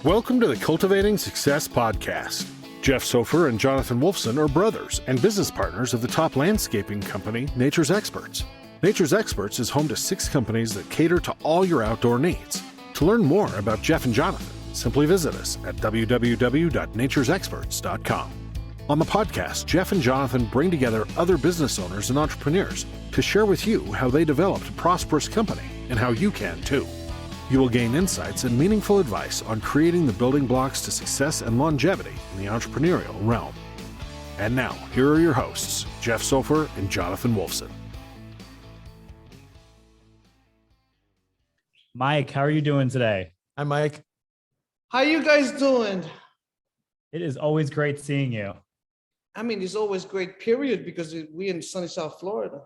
Welcome to the Cultivating Success podcast. Jeff Sofer and Jonathan Wolfson are brothers and business partners of the top landscaping company, Nature's Experts. Nature's Experts is home to 6 companies that cater to all your outdoor needs. To learn more about Jeff and Jonathan, simply visit us at www.naturesexperts.com. On the podcast, Jeff and Jonathan bring together other business owners and entrepreneurs to share with you how they developed a prosperous company and how you can too. You will gain insights and meaningful advice on creating the building blocks to success and longevity in the entrepreneurial realm. And now, here are your hosts, Jeff Sofer and Jonathan Wolfson. Mike, how are you doing today? Hi, Mike. How you guys doing? It is always great seeing you. I mean, it's always great, period, because we in sunny South Florida.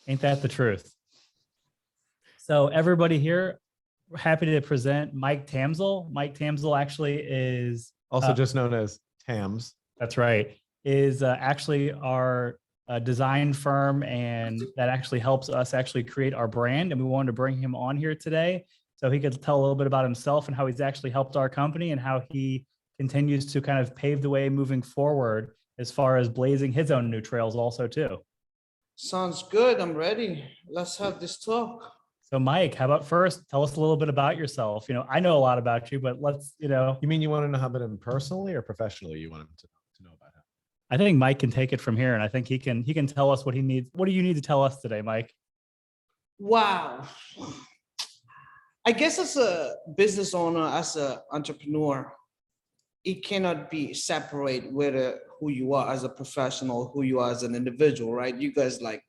Ain't that the truth? So everybody here, we're happy to present Mike Tamzil. Mike Tamzil actually is Also just known as TAMZ. That's right. Is actually our design firm, and that actually helps us actually create our brand. And we wanted to bring him on here today so he could tell a little bit about himself and how he's actually helped our company and how he continues to kind of pave the way moving forward as far as blazing his own new trails also too. Sounds good. I'm ready. Let's have this talk. So Mike, how about first tell us a little bit about yourself? You know, I know a lot about you, but let's, You mean you want to know about him personally or professionally? You want him to know about him? I think Mike can take it from here, and I think he can tell us what he needs. What do you need to tell us today, Mike? Wow. I guess as a business owner, as an entrepreneur, it cannot be separate whether who you are as a professional, who you are as an individual, right? You guys, like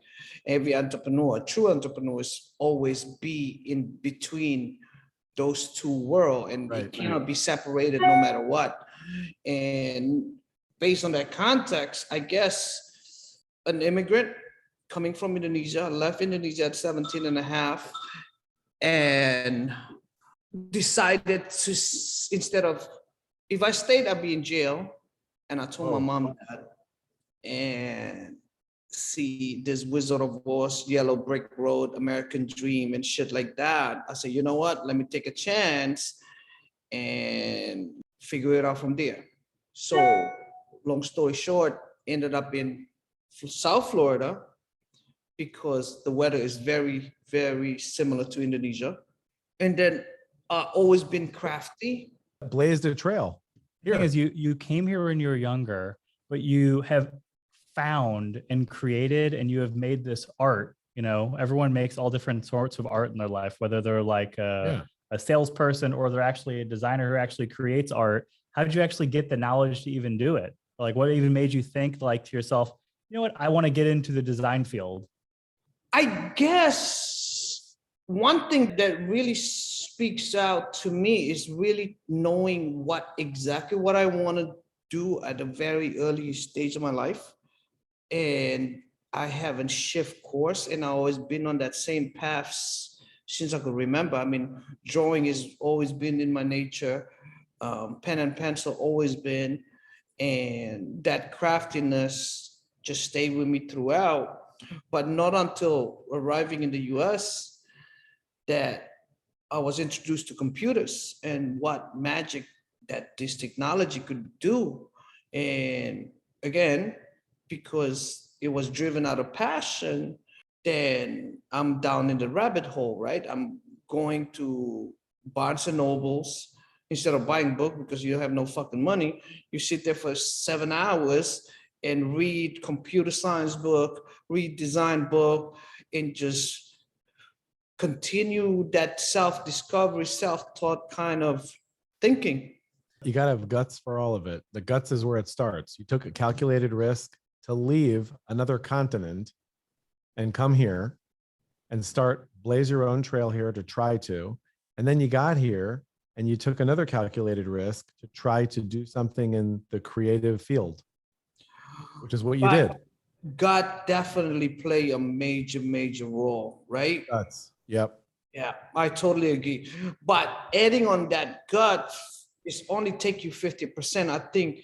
every entrepreneur, true entrepreneurs always be in between those two worlds, and it cannot be separated no matter what. And based on that context, I guess an immigrant coming from Indonesia, left Indonesia at 17 and a half, and decided to, instead of, if I stayed, I'd be in jail. And I told my mom that, and see this Wizard of Oz, Yellow Brick Road, American Dream, and shit like that. I said, you know what? Let me take a chance and figure it out from there. So, long story short, ended up in South Florida because the weather is very, very similar to Indonesia. And then I've always been crafty. Blazed a trail. The thing is, you came here when you were younger, but you have found and created, and you have made this art. You know, everyone makes all different sorts of art in their life, whether they're like a salesperson or they're actually a designer who actually creates art. How did you actually get the knowledge to even do it? Like, what even made you think, like, to yourself, you know what, I want to get into the design field? I guess one thing that really speaks out to me is really knowing what I want to do at a very early stage of my life. And I haven't shift course, and I've always been on that same path since I could remember. I mean, drawing has always been in my nature. Pen and pencil always been, and that craftiness just stayed with me throughout. But not until arriving in the US that I was introduced to computers and what magic that this technology could do. And again, because it was driven out of passion, then I'm down in the rabbit hole, right? I'm going to Barnes and Nobles. Instead of buying a book because you have no fucking money, you sit there for 7 hours and read computer science book, read design book, and just continue that self-discovery, self-taught kind of thinking. You got to have guts for all of it. The guts is where it starts. You took a calculated risk to leave another continent and come here and blaze your own trail here to try to. And then you got here and you took another calculated risk to try to do something in the creative field, which is what you did. God definitely play a major, major role, right? Guts. Yep. Yeah, I totally agree. But adding on that gut is only take you 50%. I think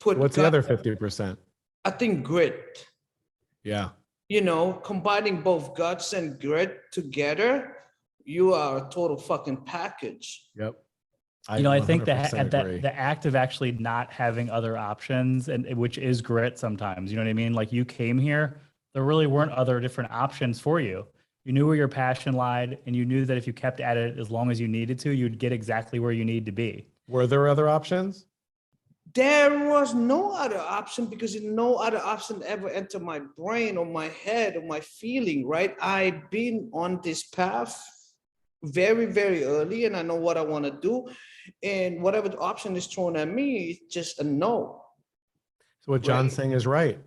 what's the other 50%? I think grit. Yeah. You know, combining both guts and grit together, you are a total fucking package. Yep. I think 100% that agree. the act of actually not having other options, and which is grit sometimes, you know what I mean? Like you came here, there really weren't other different options for you. You knew where your passion lied, and you knew that if you kept at it as long as you needed to, you'd get exactly where you need to be. Were there other options? There was no other option because no other option ever entered my brain or my head or my feeling, right? I've been on this path very, very early and I know what I want to do. And whatever the option is thrown at me, it's just a no. So what John's Right. saying is right.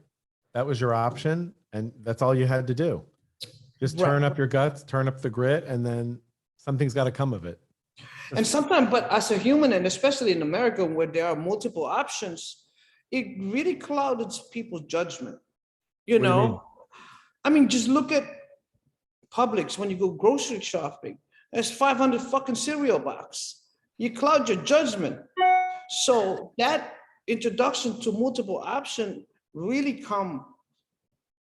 That was your option, and that's all you had to do. Just turn Right. up your guts, turn up the grit, and then something's got to come of it. And sometimes, but as a human, and especially in America where there are multiple options, it really clouds people's judgment. You What do you mean? know, I mean, just look at Publix when you go grocery shopping. There's 500 fucking cereal box. You cloud your judgment. So that introduction to multiple option really come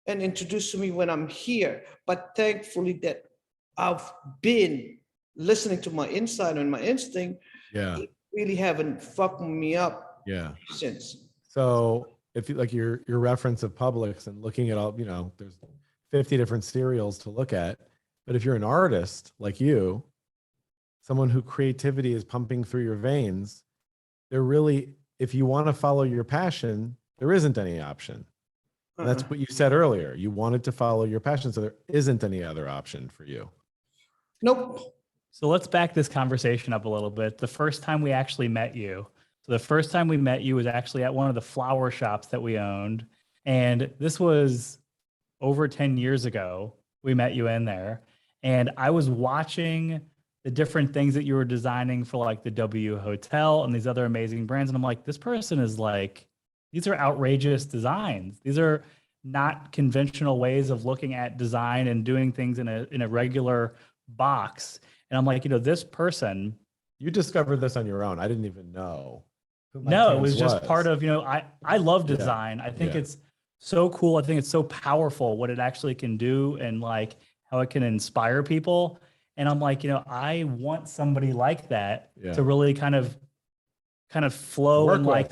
and introduce to me when I'm here. But thankfully that I've been listening to my inside and my instinct, Yeah. it really haven't fucked me up Yeah. since. So if you like your reference of Publix and looking at all, there's 50 different cereals to look at. But if you're an artist like you, someone who creativity is pumping through your veins, if you want to follow your passion, there isn't any option. And that's what you said earlier. You wanted to follow your passion, so there isn't any other option for you. Nope. So let's back this conversation up a little bit. The first time we actually met you. So the first time we met you was actually at one of the flower shops that we owned. And this was over 10 years ago. We met you in there. And I was watching the different things that you were designing for like the W Hotel and these other amazing brands. And I'm like, this person is like, these are outrageous designs. These are not conventional ways of looking at design and doing things in a regular box. And I'm like, this person. You discovered this on your own. I didn't even know. No, it was just part of, I love design. I think it's so cool. I think it's so powerful what it actually can do and like how it can inspire people. And I'm like, I want somebody like that to really kind of flow and like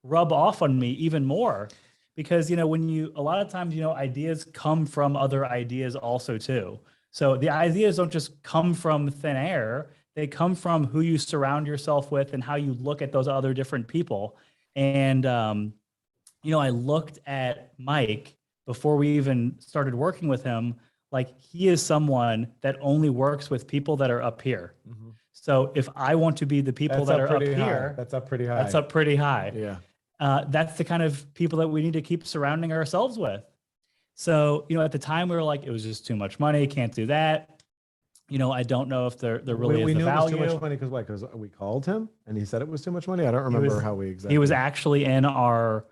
rub off on me even more. Because, when a lot of times, ideas come from other ideas also too. So the ideas don't just come from thin air. They come from who you surround yourself with and how you look at those other different people. And, I looked at Mike before we even started working with him. Like he is someone that only works with people that are up here. Mm-hmm. So if I want to be the people that are up here, that's up pretty high. That's up pretty high. Yeah. That's the kind of people that we need to keep surrounding ourselves with. So, at the time we were like, it was just too much money. Can't do that. I don't know if there really is the value. We knew it was too much money because what? Because we called him and he said it was too much money. I don't remember how we exactly. He was actually in our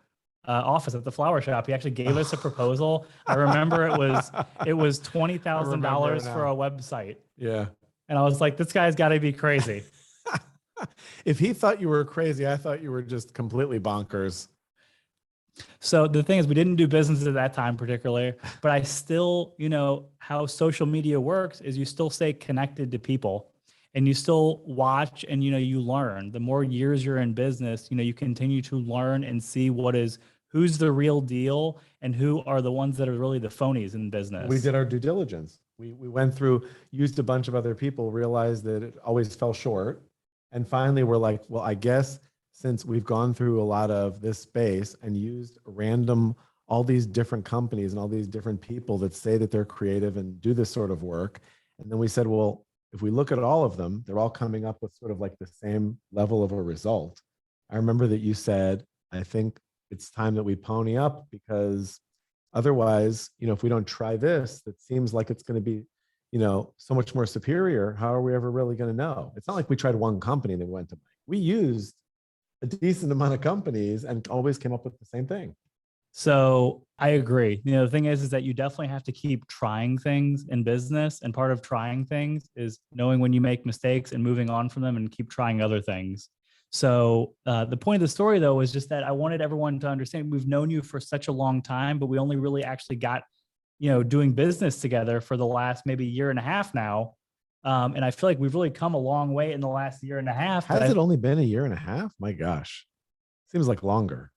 office at the flower shop. He actually gave us a proposal. I remember it was $20,000 for a website. Yeah. And I was like, this guy's got to be crazy. If he thought you were crazy, I thought you were just completely bonkers. So the thing is, we didn't do business at that time particularly, but I still, how social media works is you still stay connected to people and you still watch and, you learn. The more years you're in business, you continue to learn and see who's the real deal and who are the ones that are really the phonies in business. We did our due diligence. We went through, used a bunch of other people, realized that it always fell short. And finally, we're like, well, I guess since we've gone through a lot of this space and used all these different companies and all these different people that say that they're creative and do this sort of work. And then we said, well, if we look at all of them, they're all coming up with sort of like the same level of a result. I remember that you said, I think it's time that we pony up because otherwise, if we don't try this, that seems like it's going to be so much more superior. How are we ever really going to know? It's not like we tried one company and then went to Mike. We used a decent amount of companies and always came up with the same thing. So I agree. The thing is that you definitely have to keep trying things in business. And part of trying things is knowing when you make mistakes and moving on from them and keep trying other things. So the point of the story, though, is just that I wanted everyone to understand we've known you for such a long time, but we only really actually got doing business together for the last maybe year and a half now. And I feel like we've really come a long way in the last year and a half. Has it only been a year and a half? My gosh, seems like longer.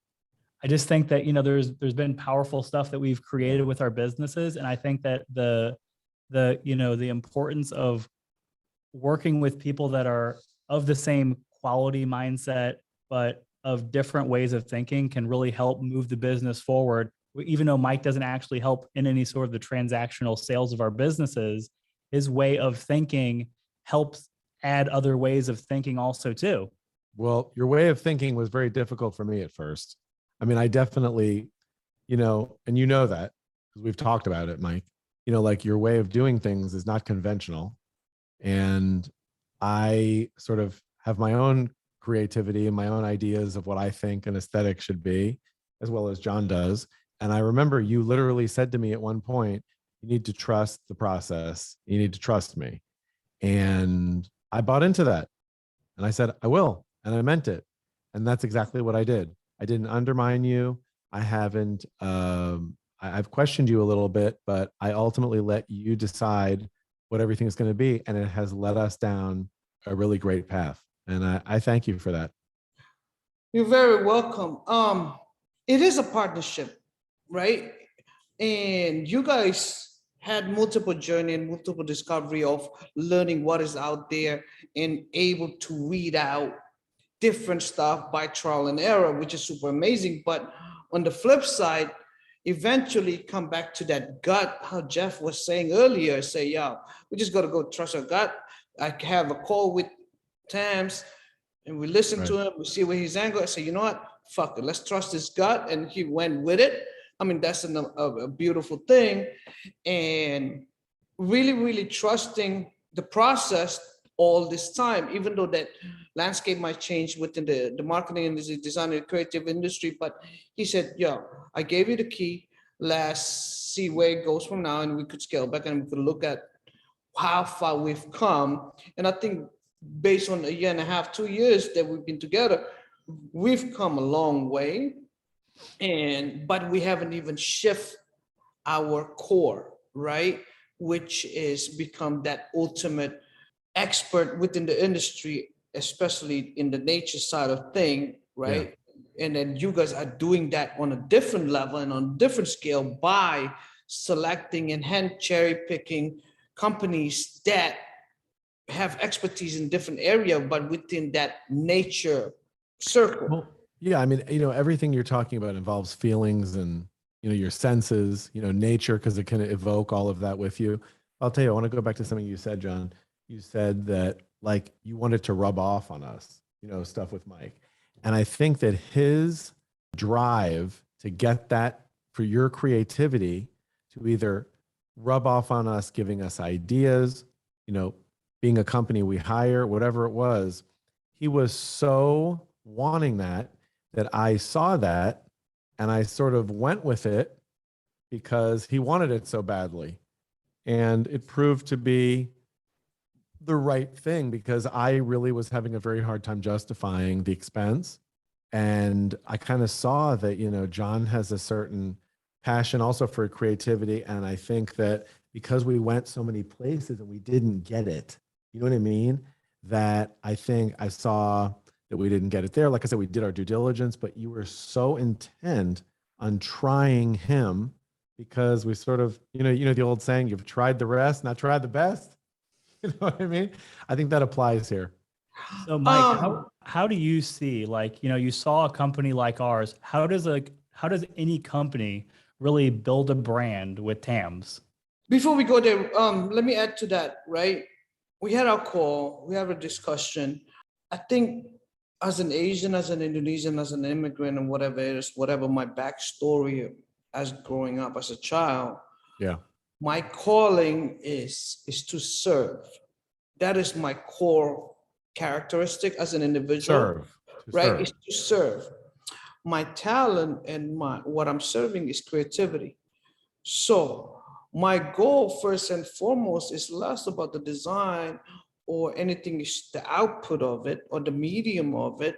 I just think that, there's been powerful stuff that we've created with our businesses. And I think that the importance of working with people that are of the same quality mindset, but of different ways of thinking can really help move the business forward. Even though Mike doesn't actually help in any sort of the transactional sales of our businesses, his way of thinking helps add other ways of thinking also too. Well, your way of thinking was very difficult for me at first. I mean, I definitely, and that because we've talked about it, Mike, like your way of doing things is not conventional. And I sort of have my own creativity and my own ideas of what I think an aesthetic should be, as well as John does. And I remember you literally said to me at one point, you need to trust the process. You need to trust me. And I bought into that. And I said, I will. And I meant it. And that's exactly what I did. I didn't undermine you. I haven't, I've questioned you a little bit, but I ultimately let you decide what everything is going to be. And it has led us down a really great path. And I thank you for that. You're very welcome. It is a partnership, right? And you guys had multiple journey and multiple discovery of learning what is out there and able to weed out different stuff by trial and error, which is super amazing. But on the flip side, eventually come back to that gut, how Jeff was saying earlier, say, yo, we just got to go trust our gut. I have a call with TAMZ and we listen to him, we see where he's angled. I say, you know what, fuck it, let's trust his gut. And he went with it. I mean, that's a beautiful thing. And really, really trusting the process all this time, even though that landscape might change within the marketing industry, design and creative industry. But he said, yo, I gave you the key. Let's see where it goes from now. And we could scale back and we could look at how far we've come. And I think based on a year and a half, 2 years that we've been together, we've come a long way. But we haven't even shifted our core, right? Which is become that ultimate expert within the industry, especially in the nature side of thing, right? Yeah. And then you guys are doing that on a different level and on a different scale by selecting and hand cherry picking companies that have expertise in different area, but within that nature circle. Well, yeah, I mean, everything you're talking about involves feelings and, your senses, nature, because it can evoke all of that with you. I'll tell you, I want to go back to something you said, John. You said that like you wanted to rub off on us, stuff with Mike. And I think that his drive to get that for your creativity to either rub off on us, giving us ideas, being a company we hire, whatever it was, he was so wanting that I saw that and I sort of went with it because he wanted it so badly. And it proved to be the right thing because I really was having a very hard time justifying the expense. And I kind of saw that, John has a certain passion also for creativity. And I think that because we went so many places and we didn't get it, you know what I mean? That I think I saw that we didn't get it there. Like I said, we did our due diligence, but you were so intent on trying him because we sort of, the old saying, you've tried the rest, not tried the best. You know what I mean? I think that applies here. So Mike, how do you see, you saw a company like ours, how does any company really build a brand with TAMZ? Before we go there, let me add to that, right? We had our call, we have a discussion. I think as an Asian, as an Indonesian, as an immigrant and whatever it is, whatever my backstory as growing up as a child, my calling is to serve. That is my core characteristic as an individual, right? Is to serve. My talent and what I'm serving is creativity. So my goal first and foremost is less about the design or anything, is the output of it or the medium of it,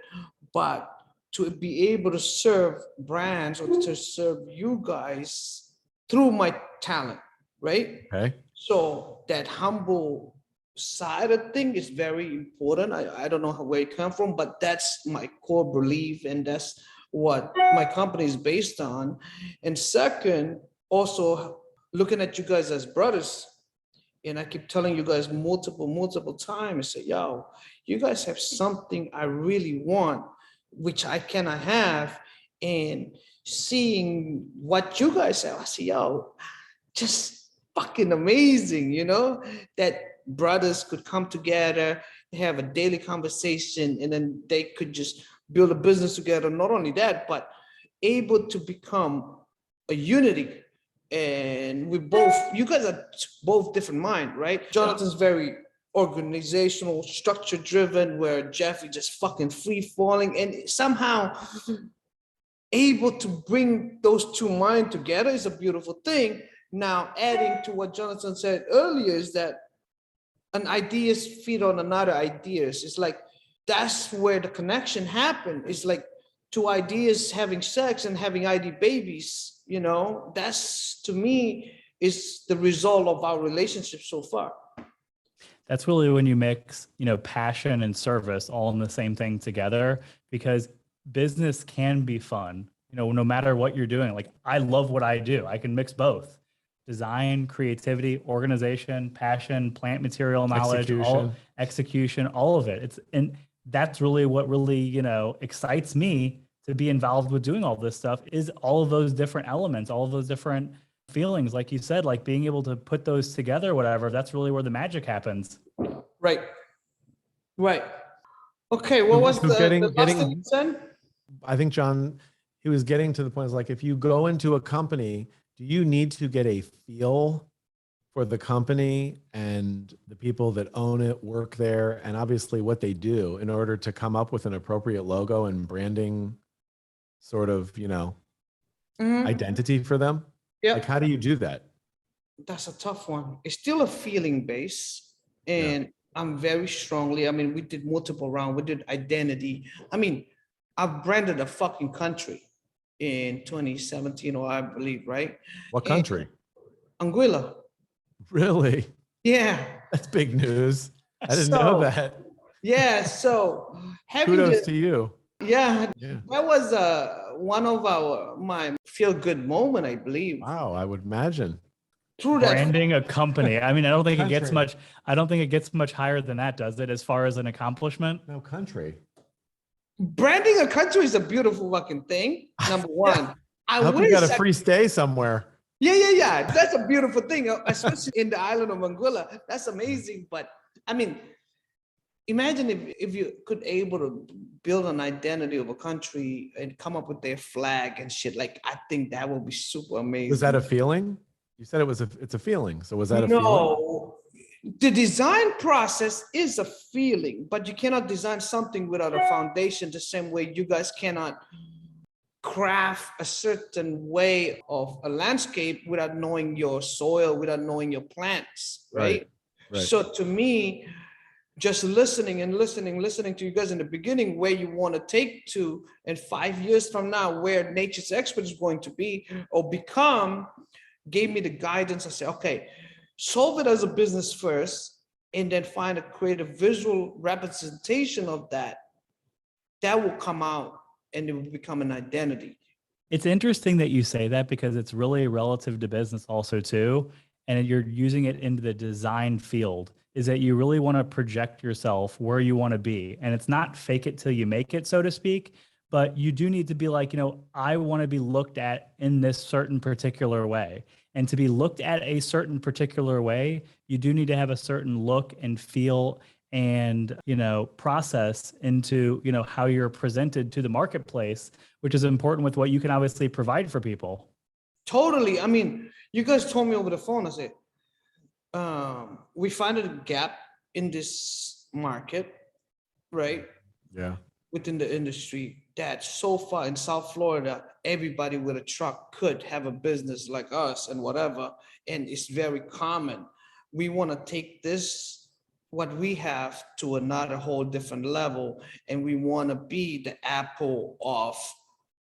but to be able to serve brands or to serve you guys through my talent, right? Okay. So that humble side of thing is very important. I don't know where it come from, but that's my core belief, and that's what my company is based on. And second, also looking at you guys as brothers, and I keep telling you guys multiple times, I say, yo, you guys have something I really want, which I cannot have. And seeing what you guys have, I say, yo, just fucking amazing, that brothers could come together, have a daily conversation, and then they could just build a business together. Not only that, but able to become a unity. And you guys are both different mind, right? Jonathan's very organizational, structure driven, where Jeff is just fucking free falling, and somehow able to bring those two minds together is a beautiful thing. Now, adding to what Jonathan said earlier is that an ideas feed on another ideas. It's like, that's where the connection happened. It's like two ideas having sex and having ID babies, that's, to me, is the result of our relationship so far. That's really when you mix, passion and service all in the same thing together, because business can be fun, no matter what you're doing. Like, I love what I do. I can mix both: design, creativity, organization, passion, plant material knowledge, execution, all of it. And that's really what really, excites me to be involved with doing all this stuff, is all of those different elements, all of those different feelings, like you said, like being able to put those together, whatever. That's really where the magic happens. Right. Okay, what was the last thing you said? I think, John, he was getting to the point, is like, if you go into a company, do you need to get a feel for the company and the people that own it, work there, and obviously what they do, in order to come up with an appropriate logo and branding sort of, identity for them? Yeah. Like, how do you do that? That's a tough one. It's still a feeling base. And I'm very strongly, we did multiple rounds. We did identity. I've branded a fucking country in 2017, or I believe, right? What country? Anguilla. Really? Yeah. That's big news. I didn't know that. Yeah. So kudos to you. Yeah. That was one of my feel good moment, I believe. Wow, I would imagine. Through that Branding a company. I don't think it gets much. I don't think it gets much higher than that, does it? As far as an accomplishment? No, country. Branding a country is a beautiful fucking thing. Number one. I hope you got a free stay somewhere. Yeah. That's a beautiful thing, especially in the island of Anguilla. That's amazing. But imagine if you could able to build an identity of a country and come up with their flag and shit. Like, I think that would be super amazing. Was that a feeling? You said it's a feeling. So was that a feeling? No, the design process is a feeling, but you cannot design something without a foundation, the same way you guys cannot craft a certain way of a landscape without knowing your soil, without knowing your plants, right? So to me, just listening to you guys in the beginning, where you want to take to, and 5 years from now, where nature's expert is going to be or become, gave me the guidance. I say, okay, solve it as a business first, and then find a creative visual representation of that. That will come out and it will become an identity. It's interesting that you say that, because it's really relative to business also too. And you're using it into the design field, is that you really want to project yourself where you want to be. And it's not fake it till you make it, so to speak, but you do need to be like, I want to be looked at in this certain particular way. And to be looked at a certain particular way, you do need to have a certain look and feel and, process into, how you're presented to the marketplace, which is important with what you can obviously provide for people. Totally. You guys told me over the phone, I said, we find a gap in this market, right? Yeah. Within the industry, that so far in South Florida, everybody with a truck could have a business like us and whatever. And it's very common. We want to take this, what we have, to another whole different level. And we want to be the Apple of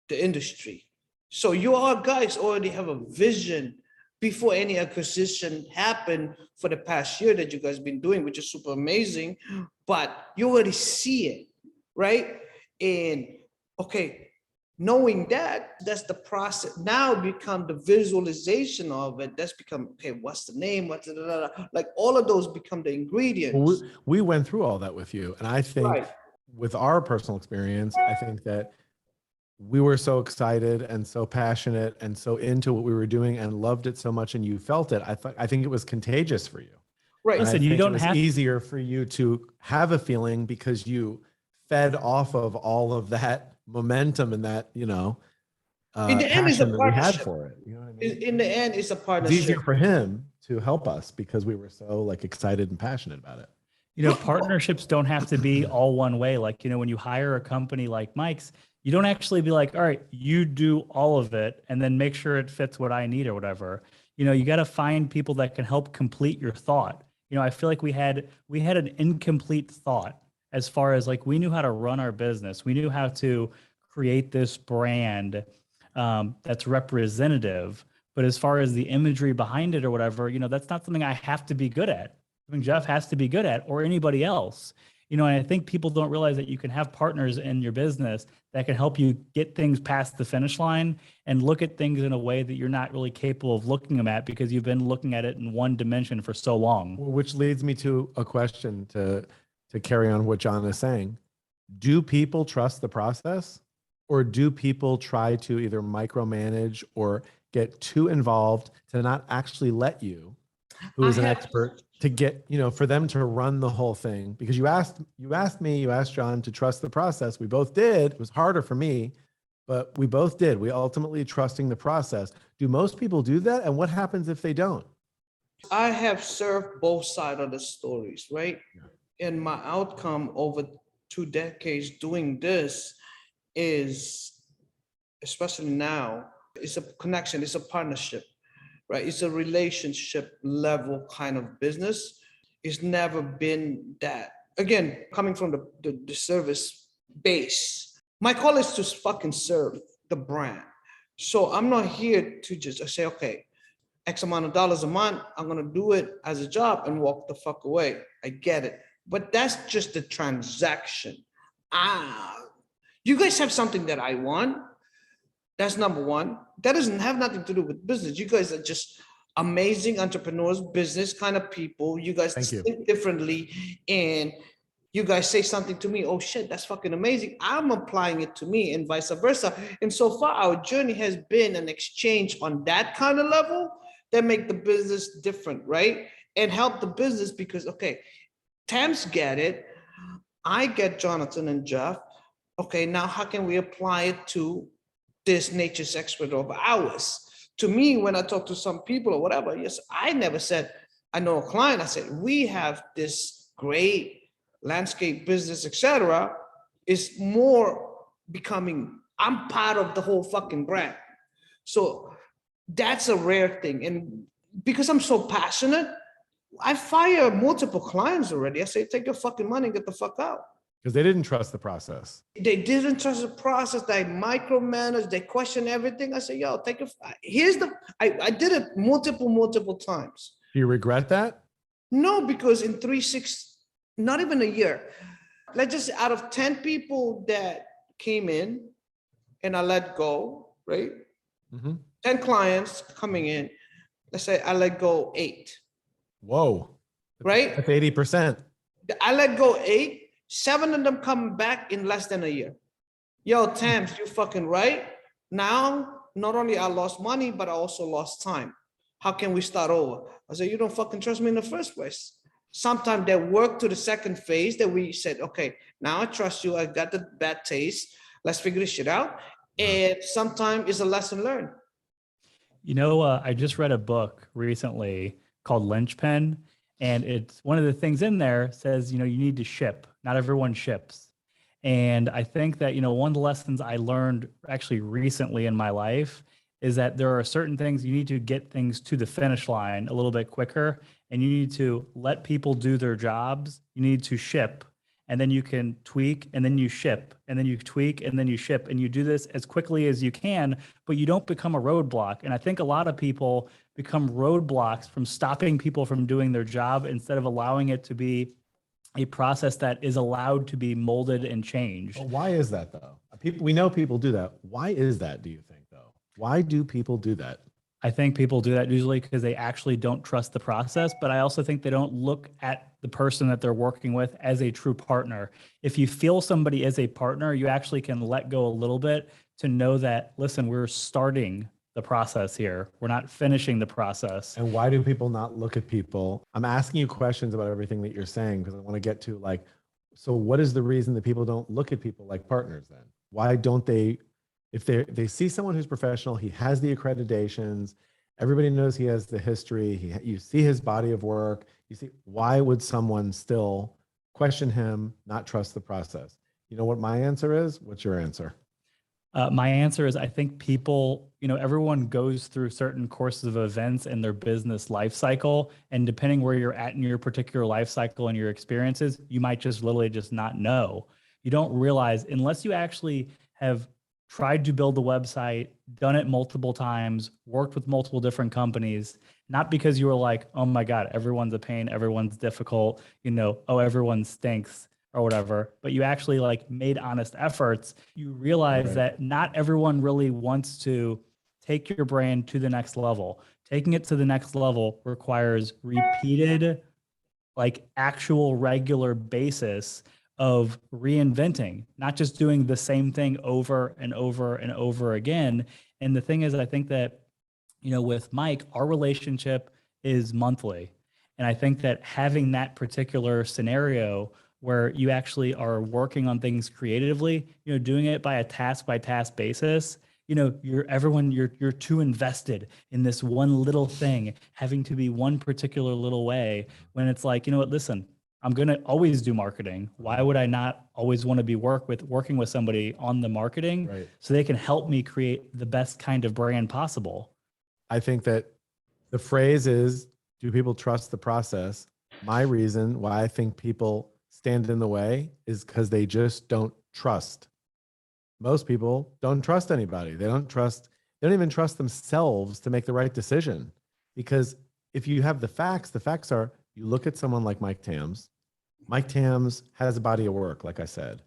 the industry. So you all guys already have a vision before any acquisition happened for the past year that you guys been doing, which is super amazing, but you already see it, right? And okay, knowing that, that's the process. Now become the visualization of it. That's become, okay, what's the name? What's the, like all of those become the ingredients. Well, we went through all that with you. And I think Right. with our personal experience, I think that we were so excited and so passionate and so into what we were doing and loved it so much, and you felt it. I think it was contagious for you. Right. And I Listen, you think don't it was have- easier for you to have a feeling because you fed off of all of that momentum and that, In the end, it's a passion that we had partnership. for it. You know what I mean? In the end, it's a It's partnership. easier for him to help us because we were so like excited and passionate about it. Partnerships don't have to be all one way. Like, when you hire a company like Mike's, you don't actually be like, all right, you do all of it and then make sure it fits what I need or whatever. You got to find people that can help complete your thought. I feel like we had an incomplete thought as far as like, we knew how to run our business. We knew how to create this brand that's representative. But as far as the imagery behind it or whatever, that's not something I have to be good at. Something Jeff has to be good at, or anybody else. And I think people don't realize that you can have partners in your business that can help you get things past the finish line and look at things in a way that you're not really capable of looking them at because you've been looking at it in one dimension for so long. Which leads me to a question to carry on what John is saying. Do people trust the process, or do people try to either micromanage or get too involved to not actually let you, who is an expert, to get, for them to run the whole thing? Because you asked John to trust the process. We both did. It was harder for me, but we both did. We ultimately trusting the process. Do most people do that? And what happens if they don't? I have served both sides of the stories, right? Yeah. And my outcome over 2 decades doing this is, especially now, it's a connection, it's a partnership, right? It's a relationship level kind of business. It's never been that. Again, coming from the service base, my call is to fucking serve the brand. So I'm not here to just say, okay, X amount of dollars a month, I'm gonna do it as a job and walk the fuck away. I get it. But that's just the transaction. You guys have something that I want. That's number one. That doesn't have nothing to do with business. You guys are just amazing entrepreneurs, business kind of people. You guys think differently, and you guys say something to me, oh shit, that's fucking amazing. I'm applying it to me and vice versa. And so far, our journey has been an exchange on that kind of level that make the business different, right? And help the business because, okay, TAMZ get it. I get Jonathan and Jeff. Okay, now how can we apply it to this nature's expert of ours? To me, when I talk to some people or whatever, yes, I never said, I know a client, I said, we have this great landscape business, etc. Is more becoming, I'm part of the whole fucking brand. So that's a rare thing. And because I'm so passionate, I fire multiple clients already. I say, take your fucking money and get the fuck out. Because they didn't trust the process. They didn't trust the process. They micromanage. They question everything. I say, yo, take it. I did it multiple times. Do you regret that? No, because in 3-6, not even a year. Let's just, out of 10 people that came in and I let go, right? Mm-hmm. 10 clients coming in. Let's say I let go 8. Whoa. Right? That's 80%. I let go 8. 7 of them come back in less than a year. Yo, TAMZ, you fucking right. Now, not only I lost money, but I also lost time. How can we start over? I said, you don't fucking trust me in the first place. Sometimes they work to the second phase that we said, okay, now I trust you. I got the bad taste. Let's figure this shit out. And sometimes it's a lesson learned. I just read a book recently called Lynchpin. And it's one of the things in there says, you need to ship. Not everyone ships. And I think that, one of the lessons I learned actually recently in my life is that there are certain things you need to get things to the finish line a little bit quicker, and you need to let people do their jobs. You need to ship. and then you can tweak, and then you ship, and then you tweak, and then you ship, and you do this as quickly as you can, but you don't become a roadblock. And I think a lot of people become roadblocks from stopping people from doing their job instead of allowing it to be a process that is allowed to be molded and changed. But why is that though? We know people do that. Why is that, do you think though? Why do people do that? I think people do that usually because they actually don't trust the process, but I also think they don't look at the person that they're working with as a true partner. If you feel somebody as a partner, you actually can let go a little bit to know that, listen, we're starting the process here. We're not finishing the process. And why do people not look at people? I'm asking you questions about everything that you're saying because I want to get to like, so what is the reason that people don't look at people like partners then? Why don't they, if they see someone who's professional, he has the accreditations, everybody knows he has the history, you see his body of work, you see, why would someone still question him, not trust the process? You know what my answer is? What's your answer? My answer is I think people, everyone goes through certain courses of events in their business life cycle. And depending where you're at in your particular life cycle and your experiences, you might just literally just not know. You don't realize unless you actually have tried to build a website, done it multiple times, worked with multiple different companies, not because you were like, oh my God, everyone's a pain, everyone's difficult, oh, everyone stinks or whatever, but you actually like made honest efforts, you realize that not everyone really wants to take your brand to the next level. Taking it to the next level requires repeated, like actual regular basis of reinventing, not just doing the same thing over and over and over again. And the thing is, I think that, with Mike, our relationship is monthly. And I think that having that particular scenario where you actually are working on things creatively, doing it by a task by task basis, you're too invested in this one little thing, having to be one particular little way, when it's like, listen, I'm going to always do marketing. Why would I not always want to be working with somebody on the marketing so they can help me create the best kind of brand possible? I think that the phrase is, do people trust the process? My reason why I think people stand in the way is because they just don't trust. Most people don't trust anybody. They don't even trust themselves to make the right decision. Because if you have the facts are, you look at someone like Mike Tamz. Mike Tamz has a body of work, like I said.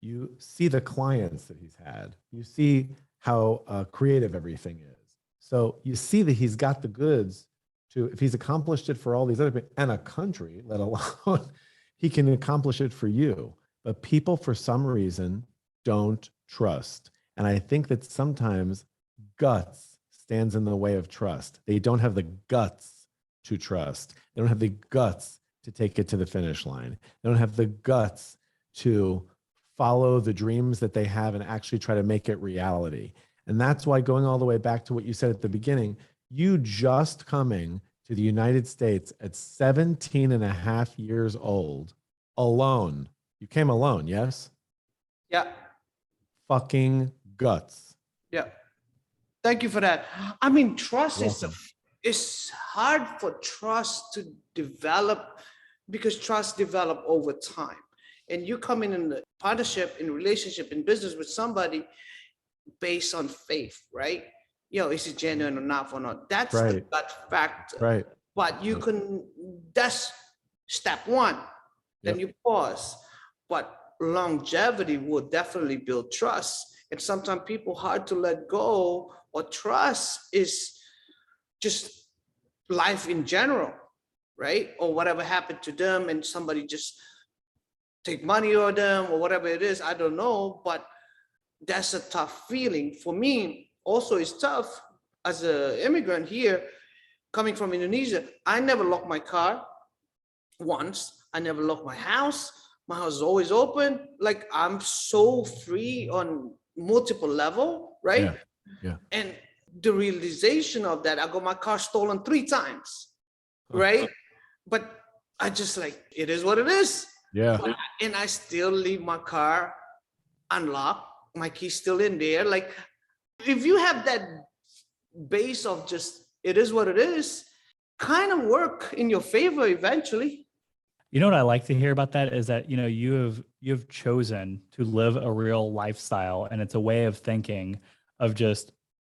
You see the clients that he's had. You see how creative everything is. So you see that he's got the goods to, if he's accomplished it for all these other people and a country, let alone, he can accomplish it for you. But people, for some reason, don't trust. And I think that sometimes guts stands in the way of trust. They don't have the guts to trust. They don't have the guts to take it to the finish line. They don't have the guts to follow the dreams that they have and actually try to make it reality. And that's why, going all the way back to what you said at the beginning, you just coming to the United States at 17 and a half years old, alone. You came alone, yes? Yeah. Fucking guts. Yeah. Thank you for that. I mean, trust it's hard for trust to develop because trust develop over time. And you come in the partnership, in relationship, in business with somebody based on faith, right? Is it genuine or not? That's the gut factor. Right. But that's step one. Then you pause. But longevity will definitely build trust. And sometimes people hard to let go or trust is just life in general, right? Or whatever happened to them and somebody just take money or them or whatever it is, I don't know. But that's a tough feeling. For me, also it's tough as an immigrant here, coming from Indonesia. I never locked my car once. I never locked my house. My house is always open. Like, I'm so free on multiple level, right? Yeah. And the realization of that, I got my car stolen 3 times, right? But I just like, it is what it is. Yeah. And I still leave my car unlocked. My key's still in there. Like, if you have that base of just, it is what it is, kind of work in your favor eventually. You know what I like to hear about that is that, you've chosen to live a real lifestyle, and it's a way of thinking of just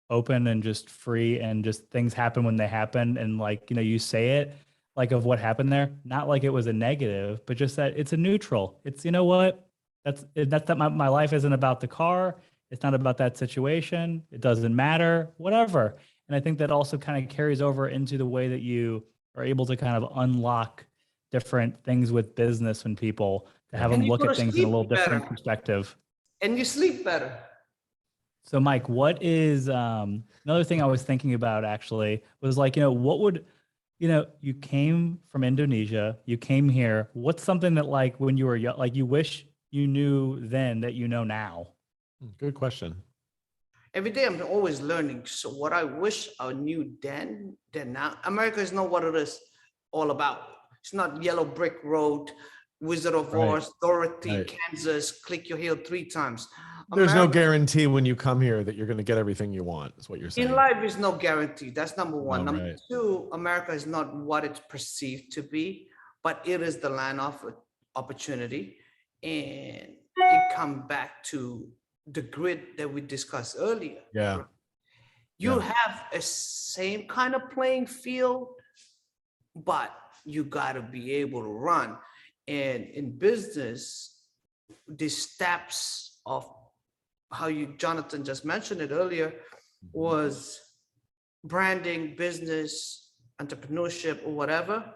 open and just free, and just things happen when they happen. And like, you say it like of what happened there, not like it was a negative, but just that it's a neutral. It's, you know what, that's that my life isn't about the car. It's not about that situation. It doesn't matter, whatever. And I think that also kind of carries over into the way that you are able to kind of unlock different things with business and people, to have And them you look go at to things in a little sleep different better. perspective. And you sleep better. So Mike, what is another thing I was thinking about actually was like, what would, you came from Indonesia, you came here. What's something that like when you were young, like you wish you knew then that you know now? Good question. Every day I'm always learning. So what I wish I knew then now, America is not what it is all about. It's not yellow brick road, Wizard of Right. Oz, Dorothy, Right. Kansas, click your heel 3 times. There's no America, guarantee when you come here that you're going to get everything you want, is what you're saying. in life is no guarantee. That's number one. No, Number right. 2, America is not what it's perceived to be, but it is the land of opportunity. And it comes back to the grid that we discussed earlier. Yeah. You Yeah. have a same kind of playing field, but you got to be able to run. And in business, the steps of how Jonathan just mentioned it earlier, was branding, business, entrepreneurship, or whatever,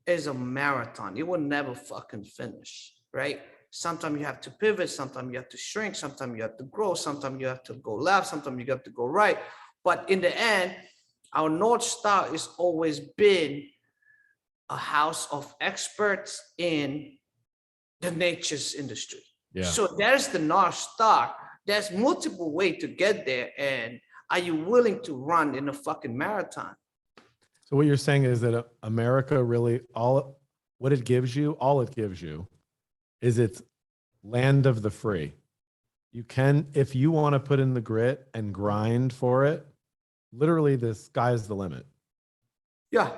is a marathon. It will never fucking finish, right? Sometimes you have to pivot, sometimes you have to shrink, sometimes you have to grow, sometimes you have to go left, sometimes you have to go right. But in the end, our North Star has always been a house of experts in the nature's industry. Yeah. So there's the North Star. There's multiple ways to get there. And are you willing to run in a fucking marathon? So what you're saying is that America really, all it gives you is its land of the free. You can, if you want to put in the grit and grind for it, literally the sky's the limit. Yeah.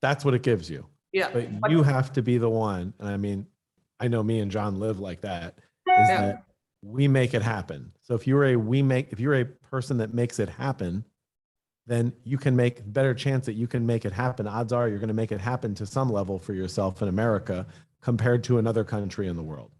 That's what it gives you. Yeah. But you have to be the one. And I mean, I know me and John live like that, is that we make it happen. So if you're a person that makes it happen, then you can make better chance that you can make it happen. Odds are you're going to make it happen to some level for yourself in America compared to another country in the world.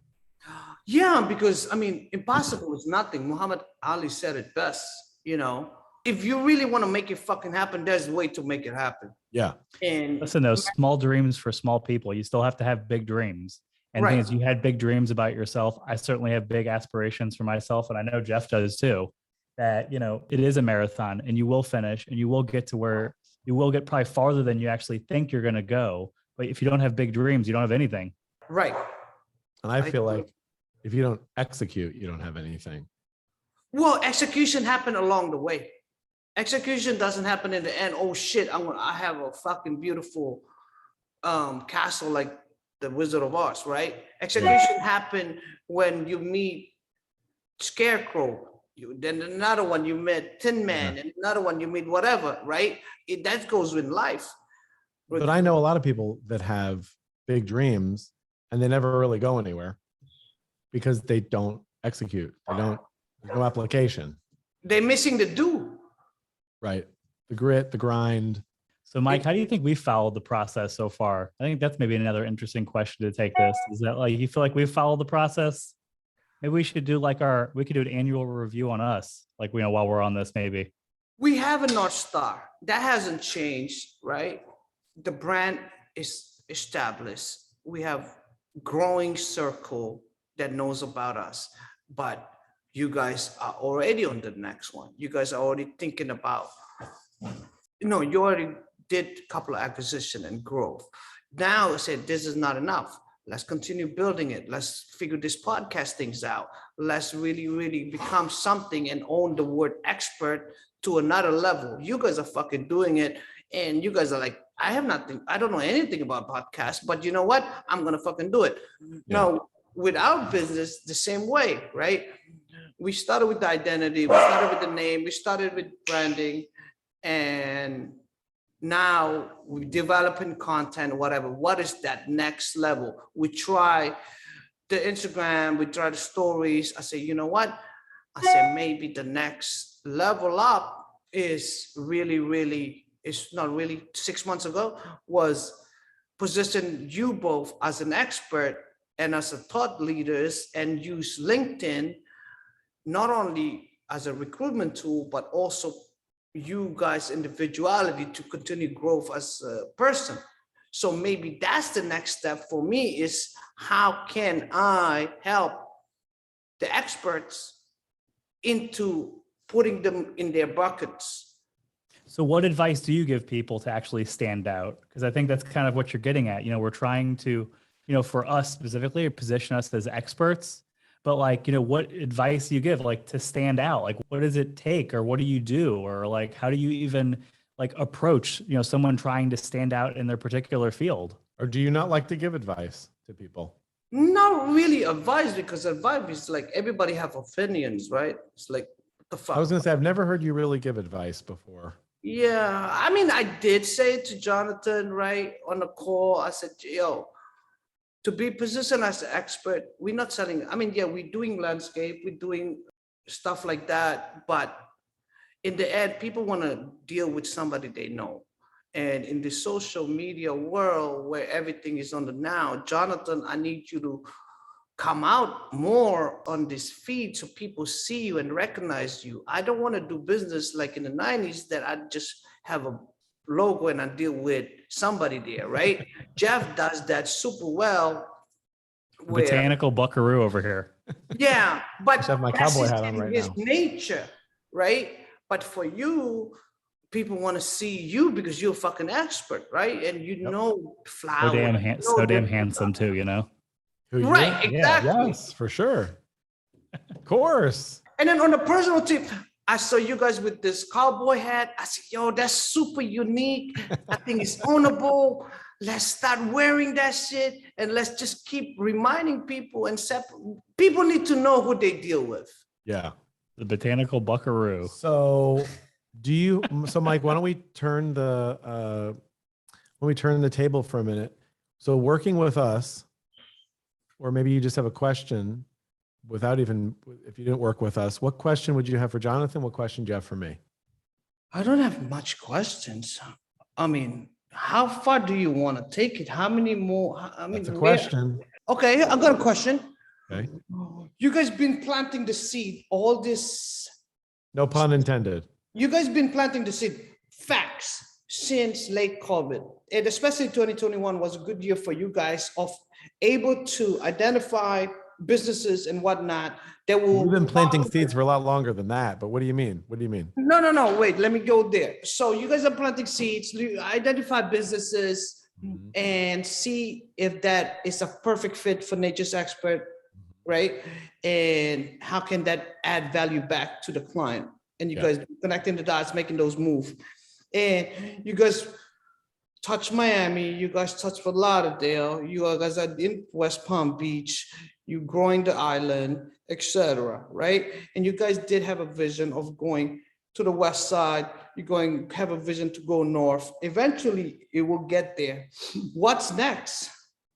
Yeah, because I mean, impossible is nothing. Muhammad Ali said it best, if you really want to make it fucking happen, there's a way to make it happen. Yeah. And Listen, those small dreams for small people, you still have to have big dreams. And Right. things, you had big dreams about yourself. I certainly have big aspirations for myself, and I know Jeff does too. That it is a marathon, and you will finish, and you will get to where you will get probably farther than you actually think you're going to go. But if you don't have big dreams, you don't have anything. right. And I feel like if you don't execute, you don't have anything. Well, execution happened along the way. Execution doesn't happen in the end. Oh shit, I have a fucking beautiful castle like the Wizard of Oz, right? Execution happened when you meet Scarecrow. Then another one you met Tin Man, and another one you meet whatever, right? That goes with life. But I know a lot of people that have big dreams and they never really go anywhere because they don't execute. There's no application. They're missing the do. Right. The grit, the grind. So, Mike, how do you think we followed the process so far? I think that's maybe another interesting question to take this. Is that like, you feel like we've followed the process? Maybe we should do we could do an annual review on us, like, while we're on this, maybe. We have a North Star. That hasn't changed, right? The brand is established. We have growing circle that knows about us, but you guys are already on the next one. You guys are already thinking about, you already did a couple of acquisition and growth. Now I said, this is not enough. Let's continue building it. Let's figure this podcast things out. Let's really, really become something and own the word expert to another level. You guys are fucking doing it. And you guys are like, I don't know anything about podcasts, but you know what? I'm going to fucking do it. Yeah. Now, with our business, the same way, right? We started with the identity. We started with the name. We started with branding. And Now we're developing content, whatever. What is that next level? We try the Instagram, we try the stories. I say, you know what? I said, maybe the next level up is really, it's not really 6 months ago, was position you both as an expert and as a thought leaders and use LinkedIn, not only as a recruitment tool, but also you guys' individuality to continue growth as a person. So maybe that's the next step for me is how can I help the experts into putting them in their buckets. So what advice do you give people to actually stand out? Because I think that's kind of what you're getting at. We're trying to, for us specifically, position us as experts. But like, what advice do you give like to stand out? Like, what does it take, or what do you do? Or like, how do you even like approach, someone trying to stand out in their particular field? Or do you not like to give advice to people? Not really advice, because advice is like everybody have opinions, right? It's like, what the fuck? I was going to say, I've never heard you really give advice before. Yeah, I mean, I did say it to Jonathan, right, on the call. I said, yo, to be positioned as an expert, we're not selling. I mean, yeah, we're doing landscape, we're doing stuff like that. But in the end, people want to deal with somebody they know. And in the social media world where everything is on the now, Jonathan, I need you to come out more on this feed so people see you and recognize you. I don't want to do business like in the 90s that I just have a logo and I deal with somebody there, right? Jeff does that super well. Botanical buckaroo over here. Yeah, but I have my cowboy hat on right his now. nature, right? But for you, people want to see you because you're a fucking expert, right? And know flowers. So damn handsome too, Who you? Right, exactly. Yes, for sure. Of course. And then on the personal tip, I saw you guys with this cowboy hat. I said, yo, that's super unique. I think it's ownable. Let's start wearing that shit and let's just keep reminding people and people need to know who they deal with. Yeah. The botanical buckaroo. So Mike, why don't we turn the table for a minute? So working with us, or maybe you just have a question if you didn't work with us, what question would you have for Jonathan? What question do you have for me? I don't have much questions. I mean, how far do you want to take it? How many more? That's a question. Okay, I got a question. Okay. You guys been planting the seed all this. No pun intended. You guys been planting the seed, facts, since late COVID. And especially 2021 was a good year for you guys of able to identify businesses and whatnot that will. We've been planting seeds for a lot longer than that, but what do you mean? What do you mean? No, wait, let me go there. So you guys are planting seeds, identify businesses and see if that is a perfect fit for Nature's Expert, right? And how can that add value back to the client? And you guys connecting the dots, making those moves. And you guys touch Miami, you guys touch Fort Lauderdale, you guys are in West Palm Beach, you growing the island, etc. right? And you guys did have a vision of going to the west side, you're going to have a vision to go north. Eventually, it will get there. What's next?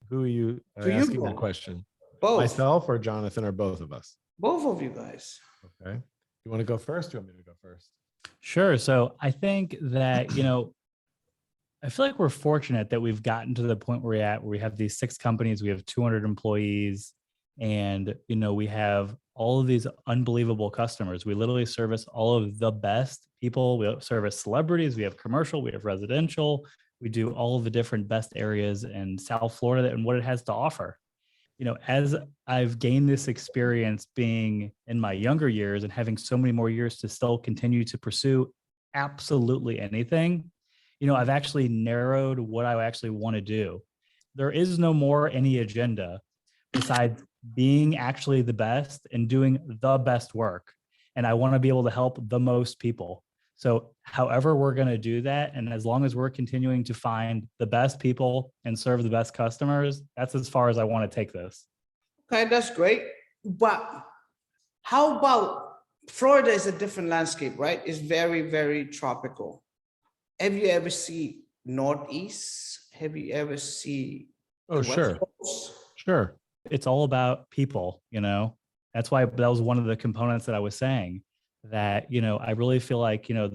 Who are you asking that question? Both. Myself or Jonathan or both of us? Both of you guys. Okay. You want to go first? Do you want me to go first? Sure. So I think that, I feel like we're fortunate that we've gotten to the point where we're at, where we have these 6 companies, we have 200 employees, and, we have all of these unbelievable customers. We literally service all of the best people. We service celebrities. We have commercial, we have residential. We do all of the different best areas in South Florida and what it has to offer. As I've gained this experience being in my younger years and having so many more years to still continue to pursue absolutely anything, I've actually narrowed what I actually want to do. There is no more any agenda besides being actually the best and doing the best work. And I want to be able to help the most people. So however we're going to do that, and as long as we're continuing to find the best people and serve the best customers, that's as far as I want to take this. Okay, that's great. But how about Florida is a different landscape, right? It's very, very tropical. have you ever seen Northeast? Have you ever seen Oh, the West sure. Coast? Sure. It's all about people, you know. That's why that was one of the components that I was saying, that, you know, I really feel like, you know,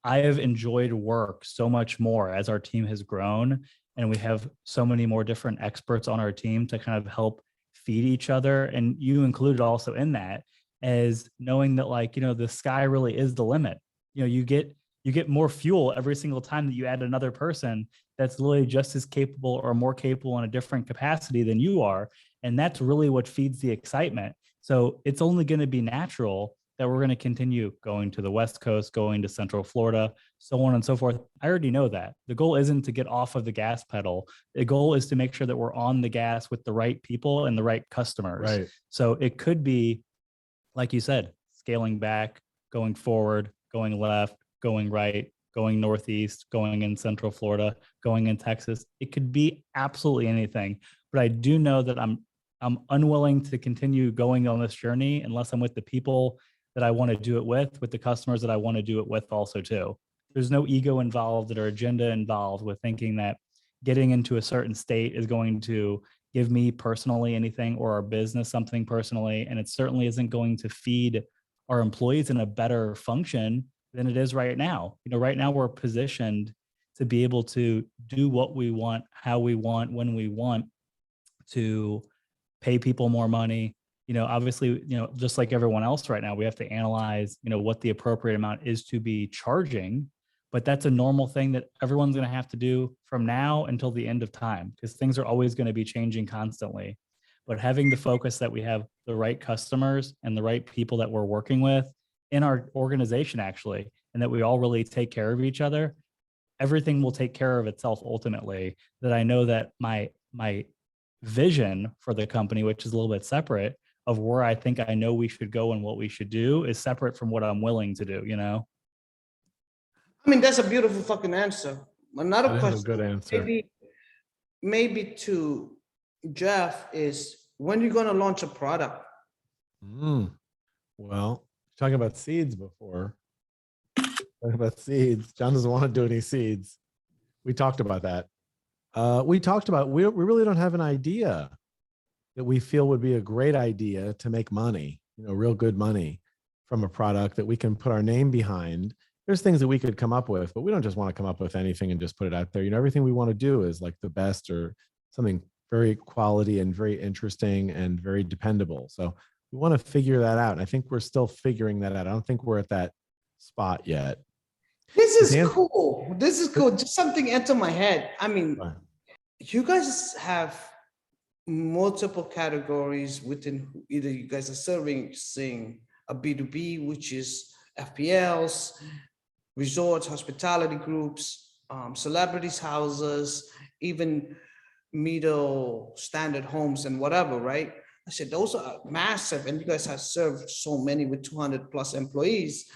I have enjoyed work so much more as our team has grown, and we have so many more different experts on our team to kind of help feed each other. And you included also in that, as knowing that, like, you know, the sky really is the limit. You know, you get more fuel every single time that you add another person that's literally just as capable or more capable in a different capacity than you are. And that's really what feeds the excitement. So it's only going to be natural that we're going to continue going to the West Coast, going to Central Florida, so on and so forth. I already know that. The goal isn't to get off of the gas pedal. The goal is to make sure that we're on the gas with the right people and the right customers. Right. So it could be, like you said, scaling back, going forward, going left, going right, going northeast, going in Central Florida, going in Texas. It could be absolutely anything. But I do know that I'm unwilling to continue going on this journey unless I'm with the people that I want to do it with the customers that I want to do it with also too. There's no ego involved or agenda involved with thinking that getting into a certain state is going to give me personally anything or our business something personally. And it certainly isn't going to feed our employees in a better function than it is right now. You know, right now we're positioned to be able to do what we want, how we want, when we want, to pay people more money. You know, obviously, you know, just like everyone else right now, we have to analyze, you know, what the appropriate amount is to be charging. But that's a normal thing that everyone's going to have to do from now until the end of time, because things are always going to be changing constantly. But having the focus that we have the right customers and the right people that we're working with in our organization, actually, and that we all really take care of each other, everything will take care of itself ultimately. That I know that my vision for the company, which is a little bit separate of where I think I know we should go and what we should do, is separate from what I'm willing to do, you know? I mean, that's a beautiful fucking answer. Another That is question, a good answer. maybe to Jeff, is when you're going to launch a product? Well, talking about seeds before. Talking about seeds. John doesn't want to do any seeds. We talked about that. We talked about, we really don't have an idea that we feel would be a great idea to make money, you know, real good money from a product that we can put our name behind. There's things that we could come up with, but we don't just want to come up with anything and just put it out there. You know, everything we want to do is like the best or something very quality and very interesting and very dependable. So we want to figure that out. And I think we're still figuring that out. I don't think we're at that spot yet. This is cool. This is cool. Just something entered my head. I mean, you guys have multiple categories within, either you guys are serving a B2B, which is FPLs, resorts, hospitality groups, celebrities' houses, even middle standard homes and whatever, right? I said, those are massive, and you guys have served so many with 200 plus employees.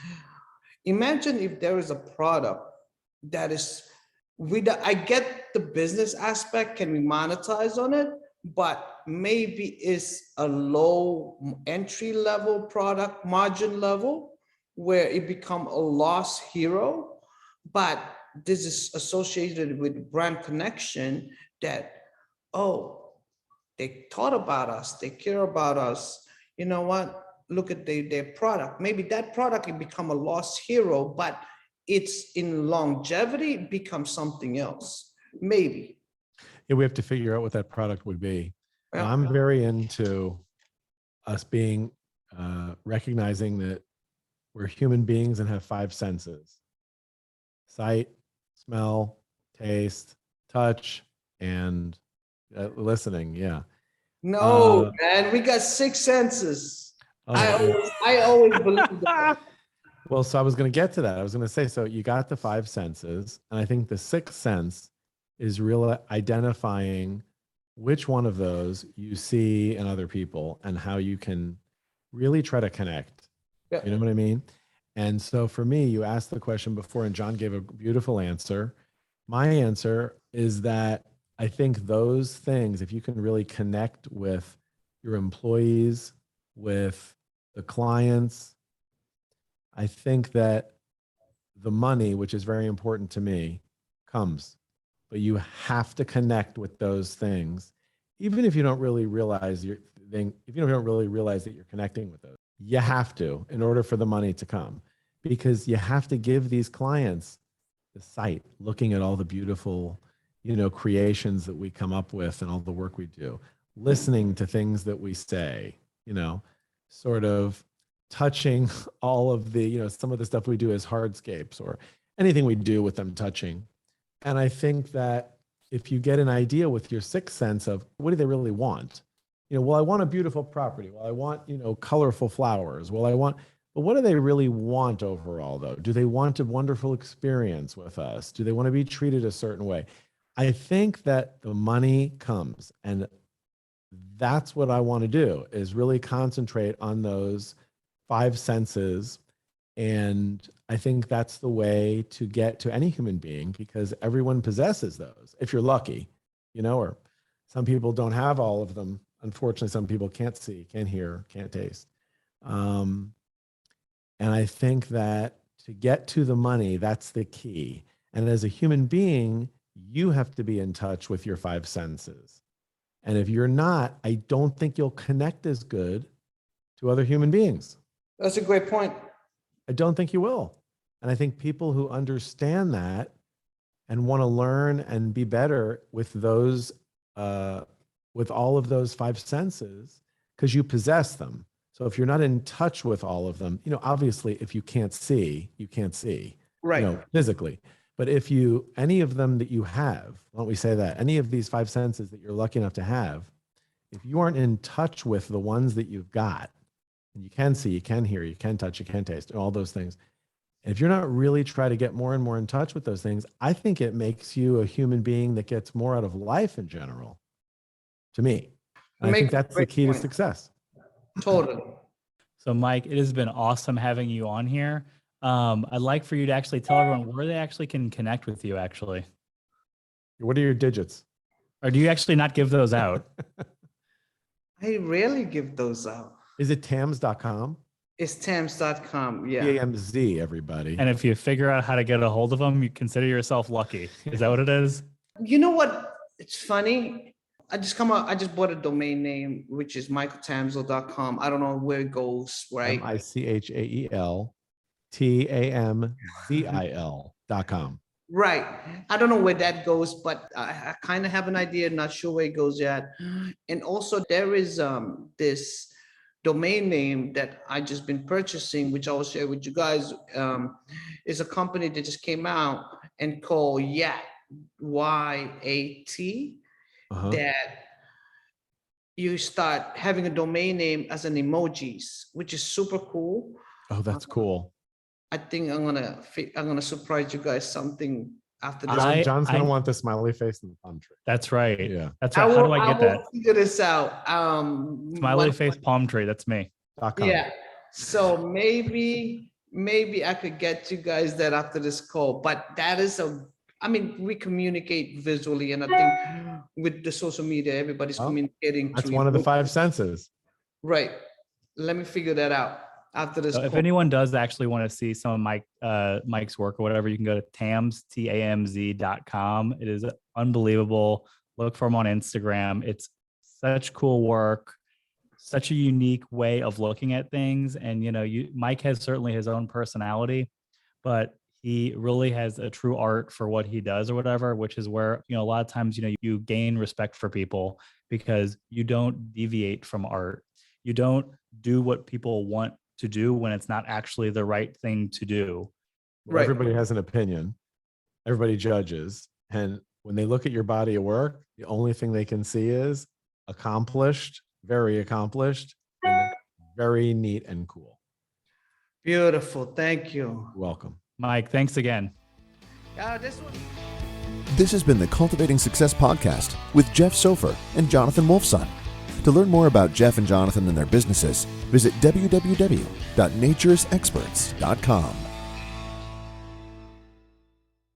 Imagine if there is a product that is, I get the business aspect, can we monetize on it? But maybe it's a low entry level product, margin level, where it become a lost hero. But this is associated with brand connection that, oh, they thought about us, they care about us. You know what? Look at their product. Maybe that product can become a lost hero, but it's in longevity, it becomes something else. Maybe. Yeah, we have to figure out what that product would be. Yeah. I'm very into us being recognizing that we're human beings and have 5 senses: sight, smell, taste, touch, and listening. Yeah. No, man, we got 6 senses. I always believe that. Well, so I was going to get to that. I was going to say, so you got the 5 senses, and I think the 6th sense is really identifying which one of those you see in other people and how you can really try to connect. Yeah. You know what I mean? And so for me, you asked the question before, and John gave a beautiful answer. My answer is that I think those things, if you can really connect with your employees, with the clients, I think that the money, which is very important to me, comes. But you have to connect with those things, even if you don't really realize if you don't really realize that you're connecting with those. You have to, in order for the money to come, because you have to give these clients the sight, looking at all the beautiful, creations that we come up with and all the work we do, listening to things that we say, sort of touching all of the, some of the stuff we do as hardscapes or anything we do with them touching. And I think that if you get an idea with your sixth sense of what do they really want? Well, I want a beautiful property. Well, I want, colorful flowers. But what do they really want overall, though? Do they want a wonderful experience with us? Do they want to be treated a certain way? I think that the money comes, and that's what I want to do, is really concentrate on those 5 senses. And I think that's the way to get to any human being, because everyone possesses those, if you're lucky, or some people don't have all of them. Unfortunately, some people can't see, can't hear, can't taste. And I think that to get to the money, that's the key. And as a human being, you have to be in touch with your 5 senses. And if you're not, I don't think you'll connect as good to other human beings. That's a great point. I don't think you will. And I think people who understand that and want to learn and be better with those, with all of those 5 senses, because you possess them. So if you're not in touch with all of them, obviously if you can't see, you can't see, Right. Physically. But if any of them that you have, why don't we say that, any of these 5 senses that you're lucky enough to have, if you aren't in touch with the ones that you've got, and you can see, you can hear, you can touch, you can taste, and all those things, if you're not really trying to get more and more in touch with those things, I think it makes you a human being that gets more out of life in general, to me. And I think that's the key to success. Totally. So Mike, it has been awesome having you on here. I'd like for you to actually tell everyone where they actually can connect with you, actually. What are your digits? Or do you actually not give those out? I rarely give those out. Is it TAMZ.com? It's TAMZ.com. Yeah. TAMZ, everybody. And if you figure out how to get a hold of them, you consider yourself lucky. Is that what it is? You know what? It's funny. I just bought a domain name, which is michaeltamzil.com. I don't know where it goes, right? MICHAELTAMZIL.com. Right. I don't know where that goes, but I kind of have an idea, not sure where it goes yet. And also there is this domain name that I just been purchasing, which I will share with you guys. Is a company that just came out and called YAT, YAT, that you start having a domain name as an emojis, which is super cool. Oh, that's cool. I think I'm gonna surprise you guys something after this. John's gonna want the smiley face and the palm tree. That's right. Yeah. That's right. How do I get that? Figure this out. Smiley face palm tree. That's me. Yeah. So maybe I could get you guys that after this call. But that is we communicate visually, and I think with the social media, everybody's communicating. That's one of the 5 senses. Right. Let me figure that out after this. So if anyone does actually want to see some of Mike's work or whatever, you can go to TAMZ.com. It is unbelievable. Look for him on Instagram. It's such cool work, such a unique way of looking at things. And, Mike has certainly his own personality, but he really has a true art for what he does or whatever, which is where, a lot of times, you gain respect for people because you don't deviate from art. You don't do what people want to do when it's not actually the right thing to do. Right. Everybody has an opinion. Everybody judges. And when they look at your body of work, the only thing they can see is accomplished, very accomplished, and very neat and cool. Beautiful. Thank you. You're welcome. Mike, thanks again. This has been the Cultivating Success podcast with Jeff Sofer and Jonathan Wolfson. To learn more about Jeff and Jonathan and their businesses, visit www.naturesexperts.com.